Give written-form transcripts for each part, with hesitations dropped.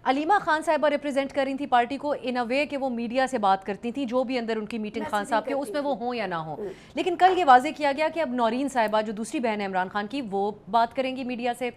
علیمہ خان صاحبہ ریپرزینٹ کر رہی تھی پارٹی کو ان اے وے کہ وہ میڈیا سے بات کرتی تھیں جو بھی اندر ان کی میٹنگ خان صاحب کے اس میں وہ ہوں یا نہ ہوں، لیکن کل یہ واضح کیا گیا کہ اب نورین صاحبہ جو دوسری بہن ہے عمران خان کی وہ بات کریں گی میڈیا سے.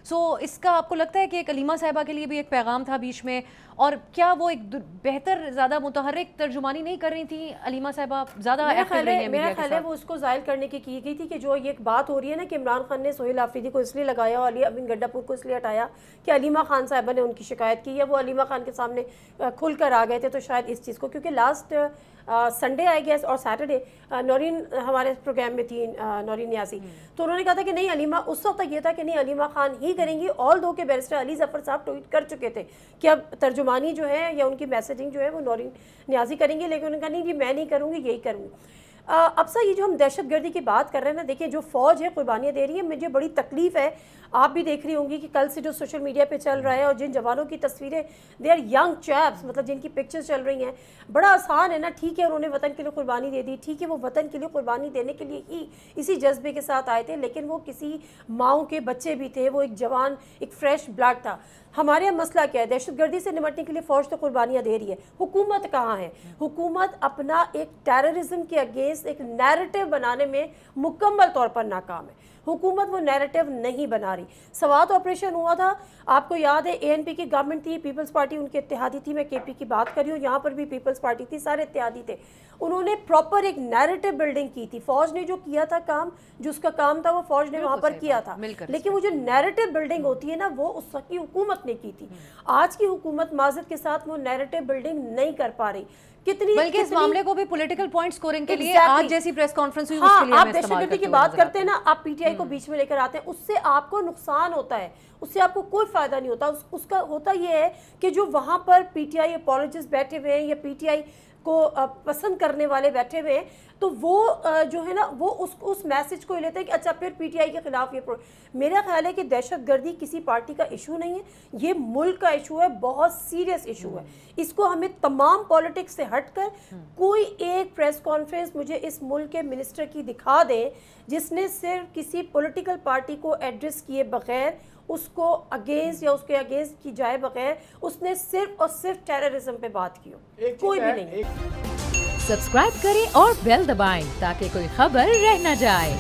سو اس کا آپ کو لگتا ہے کہ ایک علیمہ صاحبہ کے لیے بھی ایک پیغام تھا بیچ میں، اور کیا وہ ایک بہتر زیادہ متحرک ترجمانی نہیں کر رہی تھیں علیمہ صاحبہ، زیادہ ایکٹیو رہی ہیں میڈیا کے ساتھ؟ میرا خیال ہے وہ اس کو ظاہر کرنے کی گئی تھی کہ جو یہ ایک بات ہو رہی ہے نا کہ عمران خان نے سہیل آفریدی کو اس لیے لگایا اور علی امین گڈا پور کو اس لیے ہٹایا کہ علیمہ خان صاحبہ نے ان کی شکایت کی، یا وہ علیمہ خان کے سامنے کھل کر آ گئے تھے، تو شاید اس چیز کو کیونکہ لاسٹ سنڈے آئی گیس اور سیٹرڈے نورین ہمارے پروگرام میں تھی، نورین نیازی، تو انہوں نے کہا تھا کہ نہیں علیمہ، اس وقت تک یہ تھا کہ نہیں علیمہ خان ہی کریں گی، آل دو کہ بیرسٹر علی ظفر صاحب ٹویٹ کر چکے تھے کہ اب ترجمانی جو ہے یا ان کی میسیجنگ جو ہے وہ نورین نیازی کریں گی، لیکن انہوں نے کہا نہیں جی میں نہیں کروں گی، یہی کروں گی. اب سا یہ جو ہم دہشت گردی کی بات کر رہے ہیں نا، دیکھیں جو فوج ہے قربانیاں دے رہی ہے، مجھے بڑی تکلیف ہے. آپ بھی دیکھ رہی ہوں گی کہ کل سے جو سوشل میڈیا پہ چل رہا ہے اور جن جوانوں کی تصویریں دے آر ینگ چیپس، مطلب جن کی پکچرز چل رہی ہیں، بڑا آسان ہے نا، ٹھیک ہے انہوں نے وطن کے لیے قربانی دے دی، ٹھیک ہے وہ وطن کے لیے قربانی دینے کے لیے ہی اسی جذبے کے ساتھ آئے تھے، لیکن وہ کسی ماؤں کے بچے بھی تھے، وہ ایک جوان، ایک فریش بلڈ تھا. ہمارے یہاں مسئلہ کیا ہے؟ دہشت گردی سے نمٹنے کے لیے فوج تو قربانیاں دے رہی ہے، حکومت کہاں ہے؟ حکومت اپنا ایک ٹیررزم کے اگینسٹ ایک نیریٹو بنانے میں مکمل طور پر ناکام ہے. حکومت وہ نیریٹو نہیں بنا رہی. سوات آپریشن ہوا تھا، آپ کو یاد ہے اے این پی کی گورنمنٹ تھی، پیپلز پارٹی ان کے اتحادی تھی، میں کے پی کی بات کر رہی ہوں، یہاں پر بھی پیپلز پارٹی تھی، سارے اتحادی تھے. انہوں نے پراپر ایک نیریٹو بلڈنگ کی تھی. فوج نے جو کیا تھا کام، جو اس کا کام تھا وہ فوج نے وہاں پر کیا تھا، لیکن وہ جو نیریٹو بلڈنگ ہوتی ہے نا وہ اس وقت کی حکومت نے کی تھی. آج کی حکومت معذرت کے ساتھ وہ نیریٹو بلڈنگ نہیں کر پا رہی. بلکہ اس معاملے کو بھی پولیٹیکل پوائنٹ سکورنگ کے لیے آج جیسی پریس کانفرنس ہوئی اس کے لیے آپ دہشت گردی کی بات کرتے ہیں نا، آپ پی ٹی آئی کو بیچ میں لے کر آتے ہیں، اس سے آپ کو نقصان ہوتا ہے، اس سے آپ کو کوئی فائدہ نہیں ہوتا. اس کا ہوتا یہ ہے کہ جو وہاں پر پی ٹی آئی اپولوجسٹ بیٹھے ہوئے ہیں یا پی ٹی آئی کو پسند کرنے والے بیٹھے ہوئے ہیں، تو وہ جو ہے نا وہ اس میسج کو لیتے ہیں کہ اچھا پھر پی ٹی آئی کے خلاف یہ میرا خیال ہے کہ دہشت گردی کسی پارٹی کا ایشو نہیں ہے، یہ ملک کا ایشو ہے، بہت سیریس ایشو ہے. اس کو ہمیں تمام پولیٹکس سے ہٹ کر کوئی ایک پریس کانفرنس مجھے اس ملک کے منسٹر کی دکھا دیں جس نے صرف کسی پولیٹیکل پارٹی کو ایڈریس کیے بغیر، اس کو اگینسٹ یا اس کے اگینسٹ کی جائے بغیر، اس نے صرف اور صرف ٹیررزم پہ بات کی ہو، کوئی بھی نہیں. سبسکرائب کریں اور بیل دبائیں تاکہ کوئی خبر رہ نہ جائے.